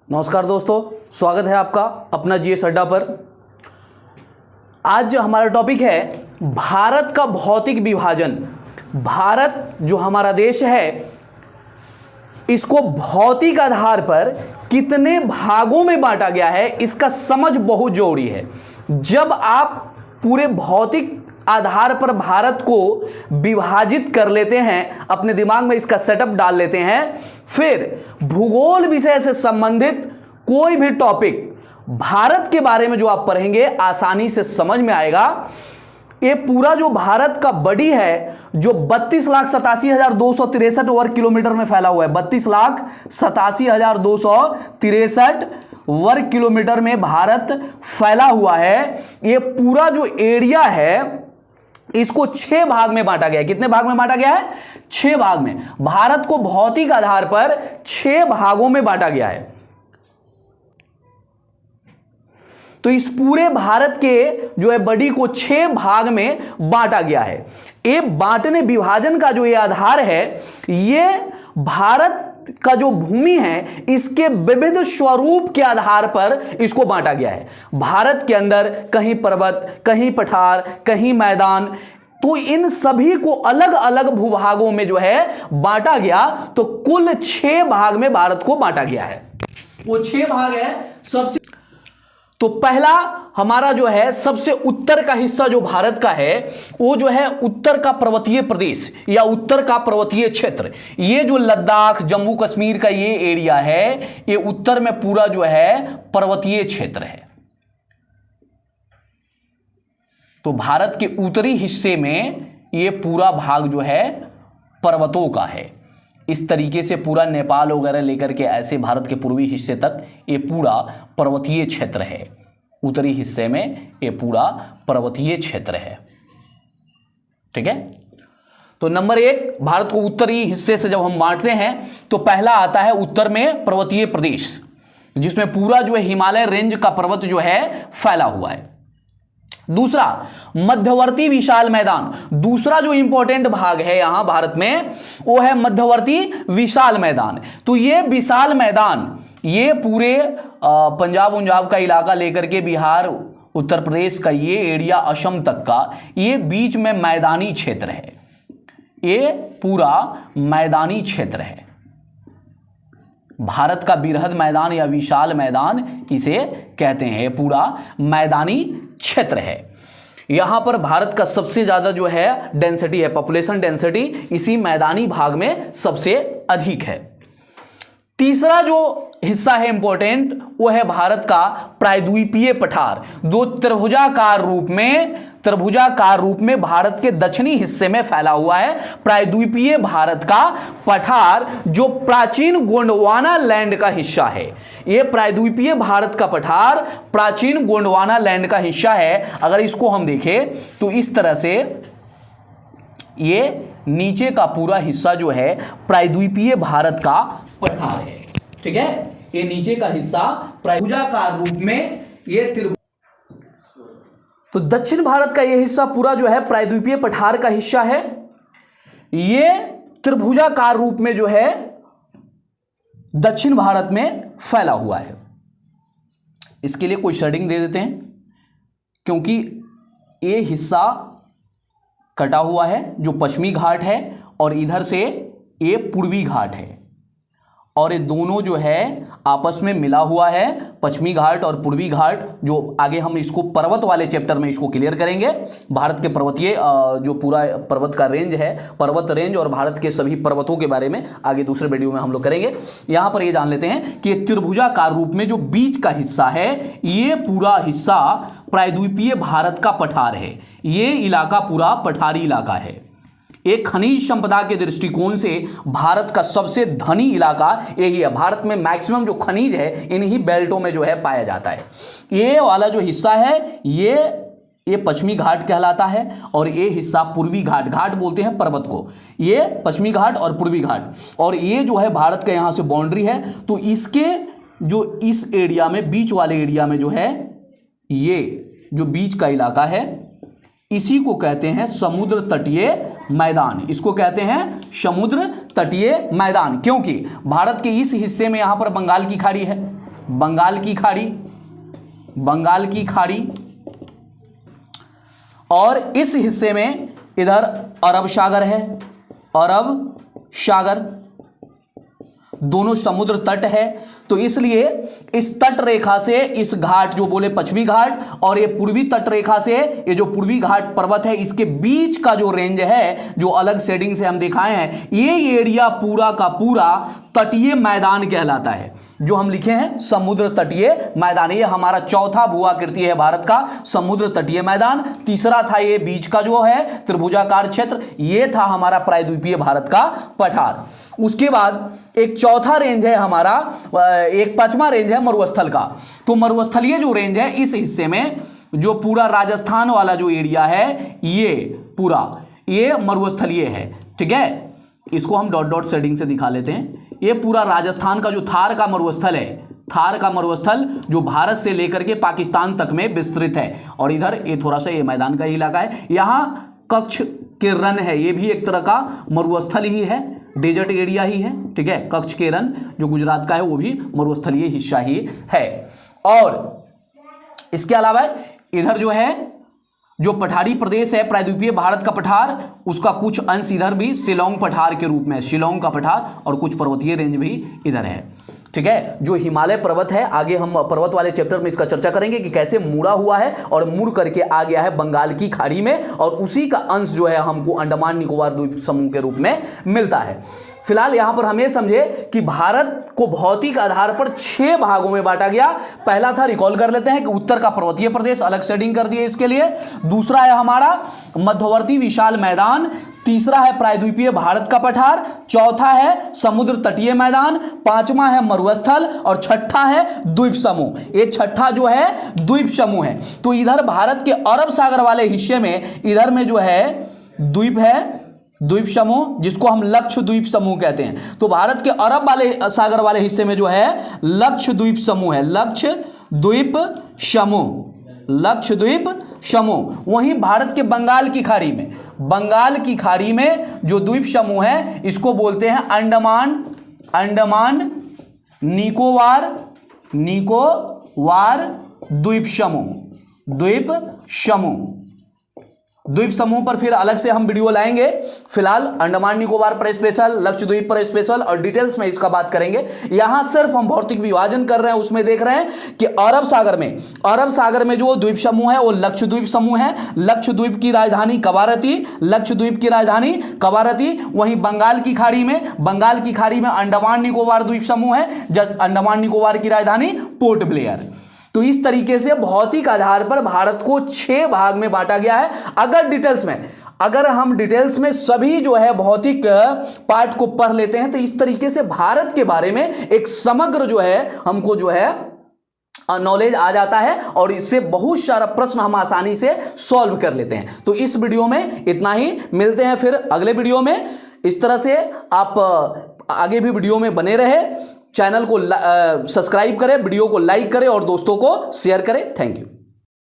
नमस्कार दोस्तों, स्वागत है आपका अपना जीएस अड्डा पर। आज जो हमारा टॉपिक है भारत का भौतिक विभाजन। भारत जो हमारा देश है इसको भौतिक आधार पर कितने भागों में बांटा गया है इसका समझ बहुत जरूरी है। जब आप पूरे भौतिक आधार पर भारत को विभाजित कर लेते हैं, अपने दिमाग में इसका सेटअप डाल लेते हैं, फिर भूगोल विषय से संबंधित कोई भी टॉपिक भारत के बारे में जो आप पढ़ेंगे आसानी से समझ में आएगा। ये पूरा जो भारत का बॉडी है जो 32,87,263 वर्ग किलोमीटर में फैला हुआ है, 32,87,263 वर्ग किलोमीटर में भारत फैला हुआ है। ये पूरा जो एरिया है इसको 6 भाग में बांटा गया है। कितने भाग में बांटा गया है? 6 भाग में। भारत को भौतिक आधार पर 6 भागों में बांटा गया है। तो इस पूरे भारत के जो है बॉडी को 6 भाग में बांटा गया है। ये बांटने विभाजन का जो ये आधार है, ये भारत का जो भूमि है इसके विविध स्वरूप के आधार पर इसको बांटा गया है। भारत के अंदर कहीं पर्वत, कहीं पठार, कहीं मैदान, तो इन सभी को अलग अलग भूभागों में जो है बांटा गया। तो कुल 6 भाग में भारत को बांटा गया है। वो 6 भाग है। सबसे तो पहला हमारा जो है सबसे उत्तर का हिस्सा जो भारत का है वो जो है उत्तर का पर्वतीय प्रदेश या उत्तर का पर्वतीय क्षेत्र। ये जो लद्दाख, जम्मू कश्मीर का ये एरिया है, ये उत्तर में पूरा जो है पर्वतीय क्षेत्र है। तो भारत के उत्तरी हिस्से में ये पूरा भाग जो है पर्वतों का है। इस तरीके से पूरा नेपाल वगैरह लेकर के ऐसे भारत के पूर्वी हिस्से तक ये पूरा पर्वतीय क्षेत्र है। उत्तरी हिस्से में ये पूरा पर्वतीय क्षेत्र है। ठीक है। तो नंबर 1, भारत को उत्तरी हिस्से से जब हम बांटते हैं तो पहला आता है उत्तर में पर्वतीय प्रदेश, जिसमें पूरा जो है हिमालय रेंज का पर्वत जो है फैला हुआ है। दूसरा, मध्यवर्ती विशाल मैदान। दूसरा जो इंपॉर्टेंट भाग है यहां भारत में वो है मध्यवर्ती विशाल मैदान। तो ये विशाल मैदान ये पूरे पंजाब उंजाब का इलाका लेकर के बिहार, उत्तर प्रदेश का ये एरिया, असम तक का ये बीच में मैदानी क्षेत्र है। ये पूरा मैदानी क्षेत्र है। भारत का बृहद मैदान या विशाल मैदान इसे कहते हैं। पूरा मैदानी क्षेत्र है। यहां पर भारत का सबसे ज्यादा जो है डेंसिटी है, पॉपुलेशन डेंसिटी इसी मैदानी भाग में सबसे अधिक है। तीसरा जो हिस्सा है इंपॉर्टेंट वो है भारत का प्रायद्वीपीय पठार। दो त्रिभुजाकार रूप में भारत के दक्षिणी हिस्से में फैला हुआ है प्रायद्वीपीय भारत का पठार, जो प्राचीन गोंडवाना लैंड का हिस्सा है। यह प्रायद्वीपीय भारत का पठार प्राचीन गोंडवाना लैंड का हिस्सा है। अगर इसको हम देखें तो इस तरह से ये नीचे का पूरा हिस्सा जो है प्रायद्वीपीय भारत का पठार है। ठीक है। ये नीचे का हिस्सा त्रिभुजाकार रूप में ये तो दक्षिण भारत का ये हिस्सा पूरा जो है प्रायद्वीपीय पठार का हिस्सा है। ये त्रिभुजाकार रूप में जो है दक्षिण भारत में फैला हुआ है। इसके लिए कोई शेडिंग दे देते हैं क्योंकि ये हिस्सा कटा हुआ है जो पश्चिमी घाट है और इधर से ये पूर्वी घाट है और ये दोनों जो है आपस में मिला हुआ है, पश्चिमी घाट और पूर्वी घाट। जो आगे हम इसको पर्वत वाले चैप्टर में इसको क्लियर करेंगे। भारत के पर्वतीय जो पूरा पर्वत का रेंज है, पर्वत रेंज और भारत के सभी पर्वतों के बारे में आगे दूसरे वीडियो में हम लोग करेंगे। यहां पर ये जान लेते हैं कि त्रिभुजाकार रूप में जो बीच का हिस्सा है ये पूरा हिस्सा प्रायद्वीपीय भारत का पठार है। ये इलाका पूरा पठारी इलाका है। एक खनिज संपदा के दृष्टिकोण से भारत का सबसे धनी इलाका यही है। भारत में मैक्सिमम जो खनिज है इन्हीं बेल्टों में जो है पाया जाता है। ये वाला जो हिस्सा है ये पश्चिमी घाट कहलाता है और ये हिस्सा पूर्वी घाट, घाट बोलते हैं पर्वत को, ये पश्चिमी घाट और पूर्वी घाट, और ये जो है भारत का यहाँ से बाउंड्री है। तो इसके जो इस एरिया में, बीच वाले एरिया में जो है ये जो बीच का इलाका है इसी को कहते हैं समुद्र तटीय मैदान। इसको कहते हैं समुद्र तटीय मैदान, क्योंकि भारत के इस हिस्से में यहां पर बंगाल की खाड़ी है, बंगाल की खाड़ी, बंगाल की खाड़ी, और इस हिस्से में इधर अरब सागर है, अरब सागर, दोनों समुद्र तट है। तो इसलिए इस तट रेखा से इस घाट जो बोले पश्चिमी घाट और ये पूर्वी तट रेखा से ये जो पूर्वी घाट पर्वत है इसके बीच का जो रेंज है जो अलग शेडिंग से हम दिखाए हैं, ये एरिया पूरा का पूरा तटीय मैदान कहलाता है, जो हम लिखे हैं समुद्र तटीय मैदान। ये हमारा चौथा भूआकृति है भारत का, समुद्र तटीय मैदान। तीसरा था ये बीच का जो है त्रिभुजाकार क्षेत्र, ये था हमारा प्रायद्वीपीय भारत का पठार। उसके बाद एक चौथा रेंज है हमारा, एक पांचवा रेंज है मरुस्थल का। तो मरुस्थलीय जो रेंज है इस हिस्से में जो पूरा राजस्थान वाला जो एरिया है ये पूरा ये मरुस्थलीय है, ठीक है। इसको हम डॉट डॉट शेडिंग से दिखा लेते हैं। ये पूरा राजस्थान का जो थार का मरुस्थल है, थार का मरुस्थल जो भारत से लेकर के पाकिस्तान तक में विस्तृत है, और इधर ये थोड़ा सा ये मैदान का ही इलाका है। यहाँ कच्छ के रण है, ये भी एक तरह का मरुस्थल ही है, डेजर्ट एरिया ही है, ठीक है। कच्छ के रण जो गुजरात का है वो भी मरुस्थलीय हिस्सा ही है। और इसके अलावा इधर जो है जो पठारी प्रदेश है प्रायद्वीपीय भारत का पठार, उसका कुछ अंश इधर भी शिलोंग पठार के रूप में, शिलोंग का पठार, और कुछ पर्वतीय रेंज भी इधर है, ठीक है। जो हिमालय पर्वत है, आगे हम पर्वत वाले चैप्टर में इसका चर्चा करेंगे कि कैसे मुड़ा हुआ है और मुड़ करके आ गया है बंगाल की खाड़ी में, और उसी का अंश जो है हमको अंडमान निकोबार द्वीप समूह के रूप में मिलता है। फिलहाल यहां पर हम ये समझे कि भारत को भौतिक आधार पर 6 भागों में बांटा गया। पहला था, रिकॉल कर लेते हैं कि उत्तर का पर्वतीय प्रदेश, अलग शेडिंग कर दिए इसके लिए। दूसरा है हमारा मध्यवर्ती विशाल मैदान, तीसरा है प्रायद्वीपीय भारत का पठार, चौथा है समुद्र तटीय मैदान, पांचवा है मरुस्थल, और छठा है द्वीप समूह। ये छठा जो है द्वीप समूह है। तो इधर भारत के अरब सागर वाले हिस्से में इधर में जो है द्वीप है, द्वीप समूह, जिसको हम लक्षद्वीप समूह कहते हैं। तो भारत के अरब वाले सागर वाले हिस्से में जो है लक्षद्वीप समूह है, लक्षद्वीप समूह, लक्षद्वीप समूह। वहीं भारत के बंगाल की खाड़ी में, बंगाल की खाड़ी में जो द्वीप समूह है इसको बोलते हैं अंडमान, अंडमान निकोबार, निकोबार द्वीप समूह, द्वीप समूह। द्वीप समूह पर फिर अलग से हम वीडियो लाएंगे। फिलहाल अंडमान निकोबार पर स्पेशल, लक्षद्वीप पर स्पेशल, और डिटेल्स में इसका बात करेंगे। यहां सिर्फ हम भौतिक विभाजन कर रहे हैं, उसमें देख रहे हैं कि अरब सागर में जो द्वीप समूह है वो लक्षद्वीप समूह है। लक्षद्वीप की राजधानी कवारती, लक्षद्वीप की राजधानी कवारती। वहीं बंगाल की खाड़ी में अंडमान निकोबार द्वीप समूह है, अंडमान निकोबार की राजधानी पोर्ट ब्लेयर। तो इस तरीके से भौतिक आधार पर भारत को 6 भाग में बांटा गया है। अगर हम डिटेल्स में सभी जो है भौतिक पार्ट को पढ़ लेते हैं तो इस तरीके से भारत के बारे में एक समग्र जो है हमको जो है नॉलेज आ जाता है, और इससे बहुत सारा प्रश्न हम आसानी से सॉल्व कर लेते हैं। तो इस वीडियो में इतना ही, मिलते हैं फिर अगले वीडियो में। इस तरह से आप आगे भी वीडियो में बने रहे, चैनल को सब्सक्राइब करें, वीडियो को लाइक करें और दोस्तों को शेयर करें। Thank you.